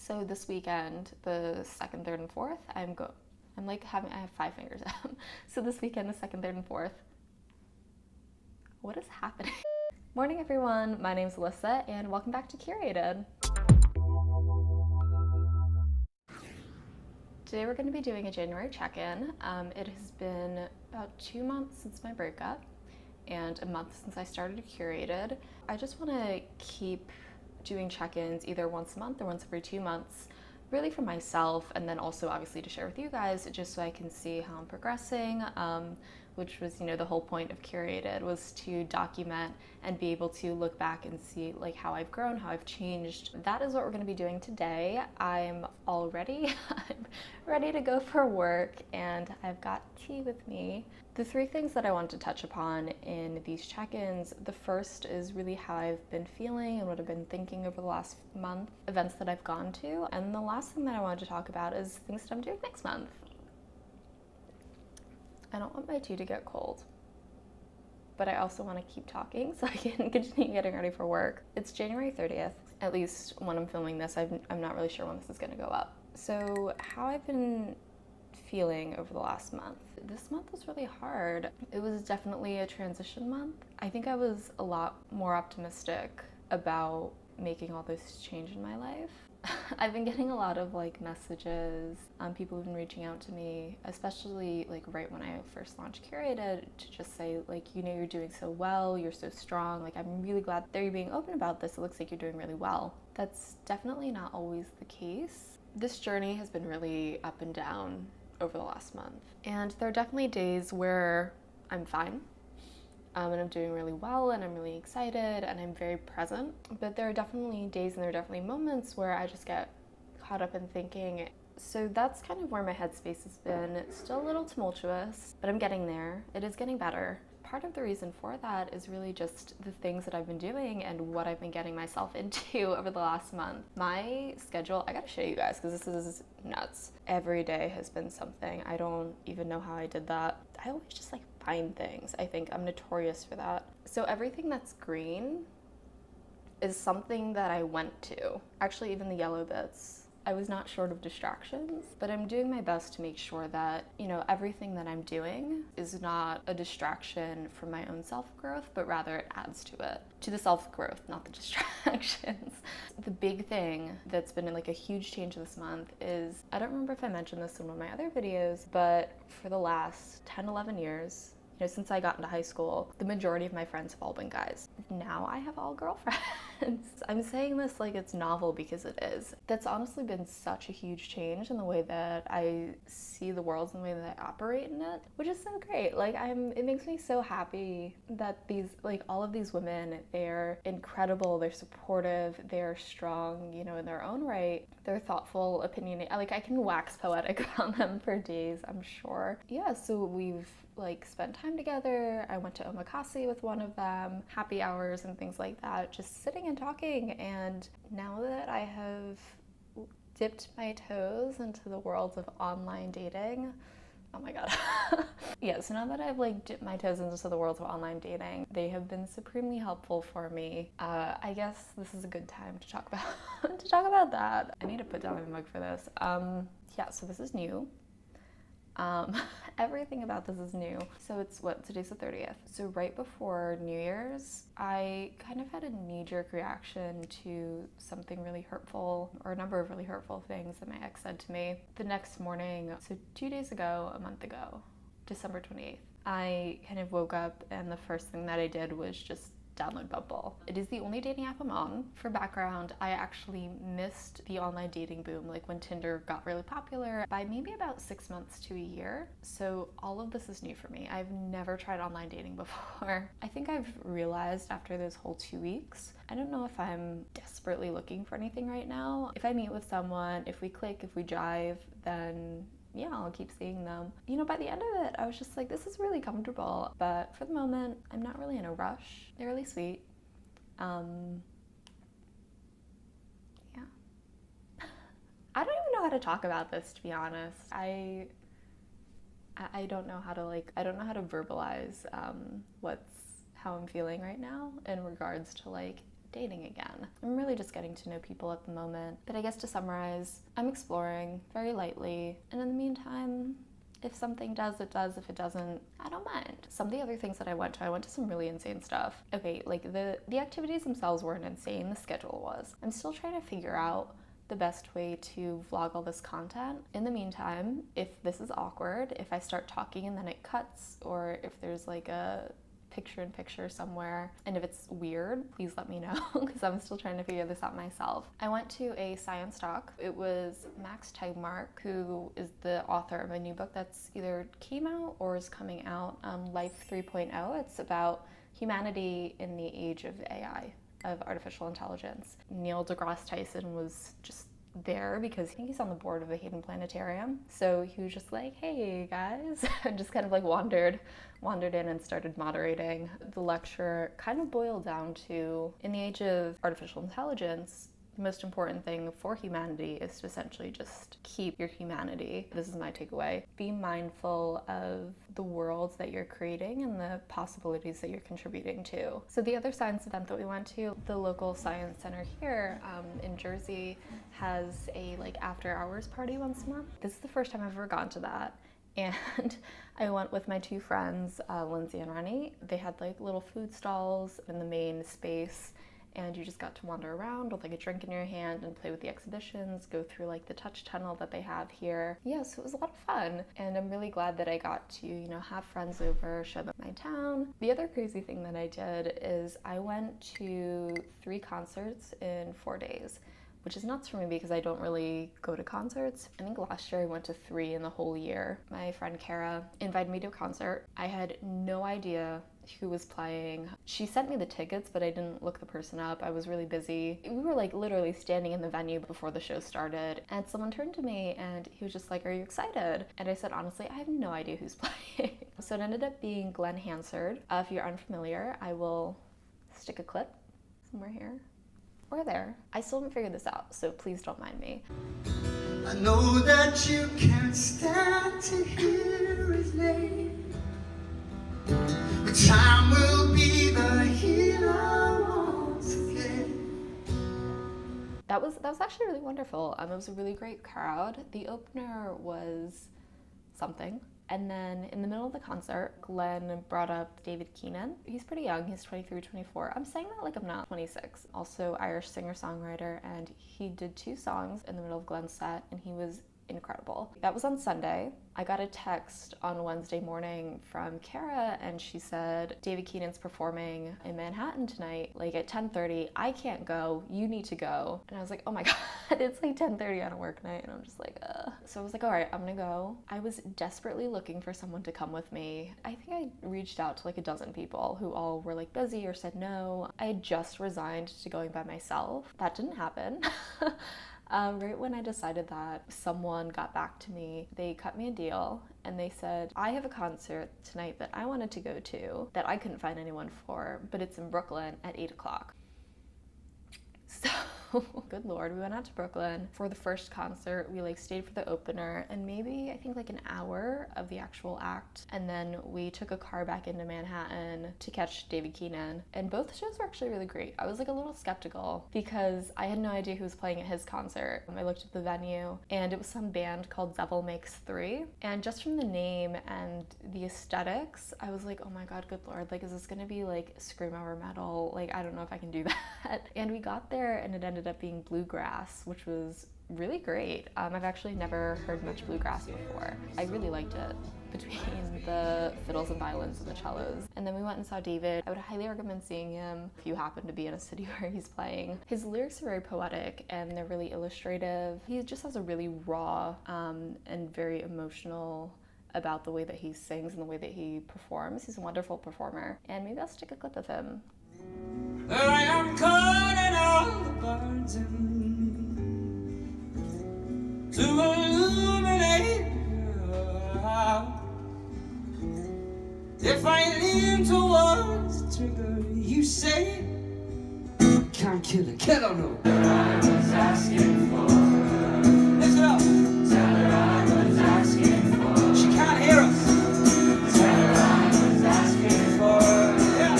So this weekend, the 2nd, 3rd, and 4th, I have 5 fingers out. So this weekend, the 2nd, 3rd, and 4th, what is happening? Morning everyone, my name's Alyssa and welcome back to Curate-id. Today we're going to be doing a January check-in. It has been about 2 months since my breakup and a month since I started Curate-id. I just want to keep doing check-ins either once a month or once every 2 months, really for myself, and then also obviously to share with you guys, just so I can see how I'm progressing, which was, the whole point of Curate-id, was to document and be able to look back and see like how I've grown, how I've changed. That is what we're going to be doing today. I'm ready to go for work, and I've got tea with me. The 3 things that I want to touch upon in these check-ins, the first is really how I've been feeling and what I've been thinking over the last month, events that I've gone to, and the last thing that I wanted to talk about is things that I'm doing next month. I don't want my tea to get cold, but I also want to keep talking so I can continue getting ready for work. It's January 30th, at least when I'm filming this. I'm not really sure when this is going to go up. So how I've been feeling over the last month. This month was really hard. It was definitely a transition month. I think I was a lot more optimistic about making all this change in my life. I've been getting a lot of messages. People have been reaching out to me, especially right when I first launched Curate-id, to just say you're doing so well, you're so strong. I'm really glad that you're being open about this. It looks like you're doing really well. That's definitely not always the case. This journey has been really up and down over the last month. And there are definitely days where I'm fine. And I'm doing really well and I'm really excited and I'm very present. But there are definitely days and there are definitely moments where I just get caught up in thinking. So that's kind of where my headspace has been. It's still a little tumultuous, but I'm getting there. It is getting better. Part of the reason for that is really just the things that I've been doing and what I've been getting myself into over the last month. My schedule, I gotta show you guys because this is nuts. Every day has been something. I don't even know how I did that. I always just find things. I think I'm notorious for that. So everything that's green is something that I went to. Actually, even the yellow bits. I was not short of distractions, but I'm doing my best to make sure that, everything that I'm doing is not a distraction for my own self-growth, but rather it adds to it. To the self-growth, not the distractions. The big thing that's been a huge change this month is, I don't remember if I mentioned this in one of my other videos, but for the last 10, 11 years, since I got into high school, the majority of my friends have all been guys. Now I have all girlfriends. I'm saying this like it's novel because it is. That's honestly been such a huge change in the way that I see the world and the way that I operate in it, which is so great. It makes me so happy that all of these women, they're incredible, they're supportive, they're strong, in their own right. They're thoughtful, opinionated. I can wax poetic on them for days, I'm sure. Yeah, so we've spent time together. I went to omakase with one of them, happy hours and things like that, just sitting and talking. And now that I have dipped my toes into the world of online dating, oh my god. Yeah, so now that I've dipped my toes into the world of online dating, they have been supremely helpful for me. I guess this is a good time to talk about that. I need to put down my mug for this. Yeah, so this is new. Everything about this is new. So today's the 30th. So right before New Year's, I kind of had a knee-jerk reaction to something really hurtful, or a number of really hurtful things that my ex said to me. The next morning, so 2 days ago, a month ago, December 28th, I kind of woke up and the first thing that I did was just download Bumble. It is the only dating app I'm on. For background, I actually missed the online dating boom, when Tinder got really popular, by maybe about 6 months to a year. So all of this is new for me. I've never tried online dating before. I think I've realized after those whole 2 weeks, I don't know if I'm desperately looking for anything right now. If I meet with someone, if we click, if we jive, then yeah, I'll keep seeing them. By the end of it, I was just this is really comfortable. But for the moment, I'm not really in a rush. They're really sweet. Yeah. I don't even know how to talk about this, to be honest. I don't know how to I don't know how to verbalize how I'm feeling right now in regards to dating again. I'm really just getting to know people at the moment. But I guess to summarize, I'm exploring very lightly, and in the meantime, if something does, it does. If it doesn't, I don't mind. Some of the other things that I went to some really insane stuff. Okay, like the activities themselves weren't insane, the schedule was. I'm still trying to figure out the best way to vlog all this content. In the meantime, if this is awkward, if I start talking and then it cuts, or if there's like a picture-in-picture somewhere, and if it's weird, please let me know, because I'm still trying to figure this out myself. I went to a science talk. It was Max Tegmark, who is the author of a new book that's either came out or is coming out, Life 3.0. It's about humanity in the age of AI, of artificial intelligence. Neil deGrasse Tyson was just there because I think he's on the board of the Hayden Planetarium. So he was just like, hey guys, and just kind of like wandered in and started moderating. The lecture kind of boiled down to, in the age of artificial intelligence, the most important thing for humanity is to essentially just keep your humanity. This is my takeaway. Be mindful of the worlds that you're creating and the possibilities that you're contributing to. So the other science event that we went to, the local science center here in Jersey has a like after hours party once a month. This is the first time I've ever gone to that. And I went with my two friends, Lindsay and Rennie. They had like little food stalls in the main space, and you just got to wander around with like a drink in your hand and play with the exhibitions, go through like the touch tunnel that they have here. Yeah, so it was a lot of fun, and I'm really glad that I got to, you know, have friends over, show them my town. The other crazy thing that I did is I went to 3 concerts in 4 days, which is nuts for me because I don't really go to concerts. I think last year I went to 3 in the whole year. My friend Kara invited me to a concert. I had no idea who was playing. She sent me the tickets, but I didn't look the person up. I was really busy. We were like literally standing in the venue before the show started, and someone turned to me and he was just like, are you excited? And I said, honestly, I have no idea who's playing. So it ended up being Glen Hansard. If you're unfamiliar, I will stick a clip somewhere here or there. I still haven't figured this out, so please don't mind me. I know that you can't stand to hear his name. But time will be the healer once again. That was actually really wonderful. It was a really great crowd. The opener was something. And then in the middle of the concert, Glenn brought up David Keenan. He's pretty young, he's 23, 24. I'm saying that like I'm not 26. Also Irish singer-songwriter, and he did 2 songs in the middle of Glenn's set, and he was incredible. That was on Sunday. I got a text on Wednesday morning from Kara, and she said, David Keenan's performing in Manhattan tonight, like at 10:30. I can't go, you need to go. And I was like, oh my God, it's like 10:30 on a work night, and I'm just like, So I was like, all right, I'm gonna go. I was desperately looking for someone to come with me. I think I reached out to like a dozen people who all were like busy or said no. I had just resigned to going by myself. That didn't happen. Right when I decided that, someone got back to me. They cut me a deal and they said, I have a concert tonight that I wanted to go to that I couldn't find anyone for, but it's in Brooklyn at 8 o'clock. So, good Lord, we went out to Brooklyn for the first concert. We like stayed for the opener and maybe I think like an hour of the actual act. And then we took a car back into Manhattan to catch David Keenan. And both shows were actually really great. I was like a little skeptical because I had no idea who was playing at his concert. I looked at the venue and it was some band called Devil Makes 3. And just from the name and the aesthetics, I was like, oh my God, good Lord, like is this gonna be like screamo or metal? Like I don't know if I can do that. And we got there and it ended up being bluegrass, which was really great. I've actually never heard much bluegrass before. I really liked it, between the fiddles and violins and the cellos. And then we went and saw David. I would highly recommend seeing him if you happen to be in a city where he's playing. His lyrics are very poetic and they're really illustrative. He just has a really raw and very emotional about the way that he sings and the way that he performs. He's a wonderful performer. And maybe I'll stick a clip of him. I am calling all the birds to illuminate your house. If I lean towards the trigger, you say, can't kill a killer, no. I was asking for. Listen up. Tell her I was asking for. She can't hear us. Tell her I was asking for. Yeah.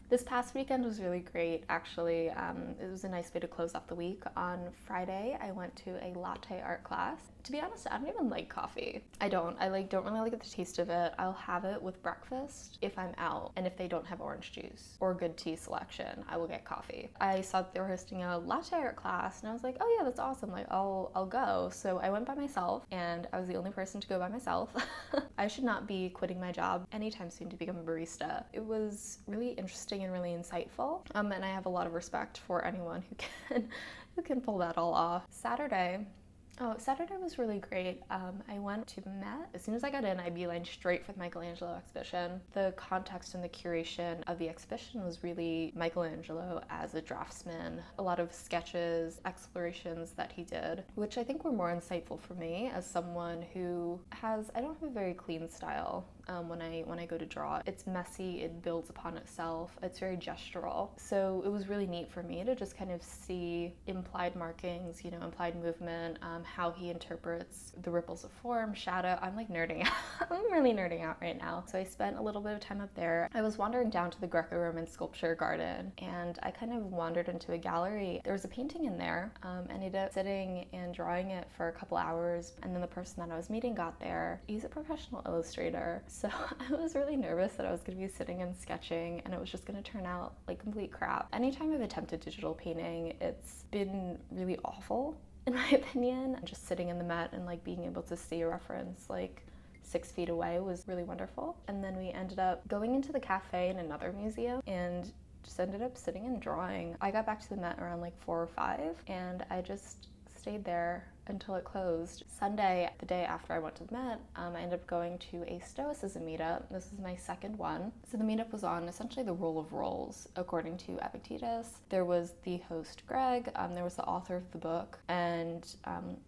This past past weekend was really great, actually. It was a nice way to close off the week. On Friday, I went to a latte art class. To be honest, I don't even like coffee. I don't really like the taste of it. I'll have it with breakfast if I'm out, and if they don't have orange juice or good tea selection, I will get coffee. I saw that they were hosting a latte art class, and I was like, oh yeah, that's awesome. Like, I'll go. So I went by myself, and I was the only person to go by myself. I should not be quitting my job anytime soon to become a barista. It was really interesting and really insightful, and I have a lot of respect for anyone who can pull that all off. Saturday was really great. I went to the Met. As soon as I got in, I beelined straight for the Michelangelo exhibition. The context and the curation of the exhibition was really Michelangelo as a draftsman. A lot of sketches, explorations that he did, which I think were more insightful for me as someone who I don't have a very clean style. When I go to draw, it's messy, it builds upon itself, it's very gestural. So it was really neat for me to just kind of see implied markings, implied movement, how he interprets the ripples of form, shadow. I'm like nerding out. I'm really nerding out right now. So I spent a little bit of time up there. I was wandering down to the Greco-Roman sculpture garden, and I kind of wandered into a gallery. There was a painting in there, and I ended up sitting and drawing it for a couple hours, and then the person that I was meeting got there. He's a professional illustrator. So I was really nervous that I was going to be sitting and sketching and it was just going to turn out like complete crap. Anytime I've attempted digital painting, it's been really awful in my opinion. Just sitting in the Met and like being able to see a reference like 6 feet away was really wonderful. And then we ended up going into the cafe in another museum and just ended up sitting and drawing. I got back to the Met around like 4 or 5 and I just stayed there until it closed. Sunday, the day after I went to the Met, I ended up going to a Stoicism meetup. This is my second one. So the meetup was on essentially the role of roles, according to Epictetus. There was the host, Greg, there was the author of the book, and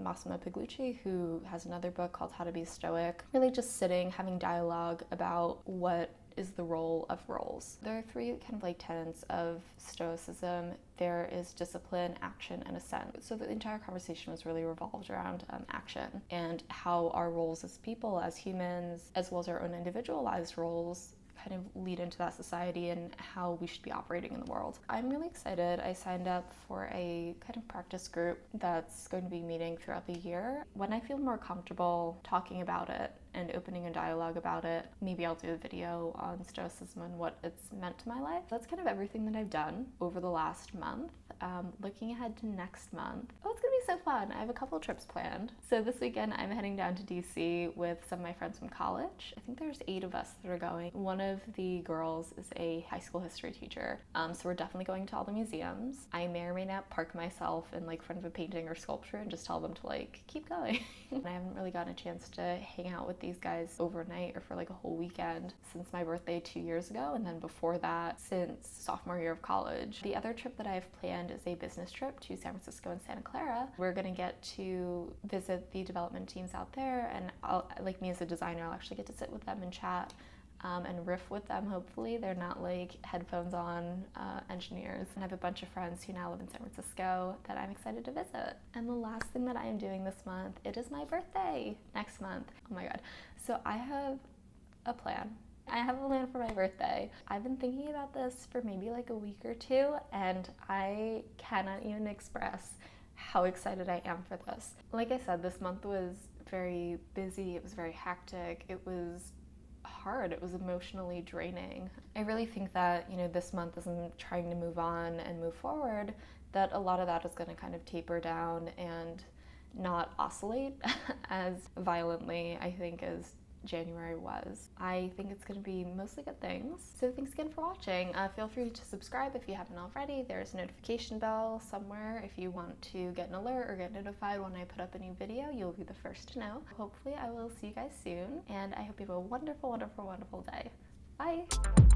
Massimo Pigliucci, who has another book called How to Be Stoic. Really just sitting, having dialogue about what is the role of roles. There are 3 kind of like tenets of Stoicism. There is discipline, action, and assent. So the entire conversation was really revolved around action and how our roles as people, as humans, as well as our own individualized roles, kind of lead into that society and how we should be operating in the world. I'm really excited. I signed up for a kind of practice group that's going to be meeting throughout the year. When I feel more comfortable talking about it and opening a dialogue about it, maybe I'll do a video on Stoicism and what it's meant to my life. That's kind of everything that I've done over the last month. Looking ahead to next month. Oh, it's gonna be so fun. I have a couple of trips planned. So this weekend I'm heading down to DC with some of my friends from college. I think there's 8 of us that are going. One of the girls is a high school history teacher. So we're definitely going to all the museums. I may or may not park myself in like front of a painting or sculpture and just tell them to like keep going. I haven't really gotten a chance to hang out with these guys overnight or for like a whole weekend since my birthday 2 years ago, and then before that since sophomore year of college. The other trip that I have planned is a business trip to San Francisco and Santa Clara. We're gonna get to visit the development teams out there, and like me as a designer, I'll actually get to sit with them and chat and riff with them. Hopefully they're not like headphones on engineers. And I have a bunch of friends who now live in San Francisco that I'm excited to visit. And the last thing that I am doing this month, it is my birthday next month. Oh my god. So I have a plan. I have a plan for my birthday. I've been thinking about this for maybe like a week or 2, and I cannot even express how excited I am for this. Like I said, this month was very busy, it was very hectic, it was hard, it was emotionally draining. I really think that, this month isn't trying to move on and move forward, that a lot of that is going to kind of taper down and not oscillate as violently, I think, as January was. I think it's going to be mostly good things. So thanks again for watching. Feel free to subscribe if you haven't already. There's a notification bell somewhere if you want to get an alert or get notified when I put up a new video. You'll be the first to know. Hopefully I will see you guys soon, and I hope you have a wonderful, wonderful, wonderful day. Bye!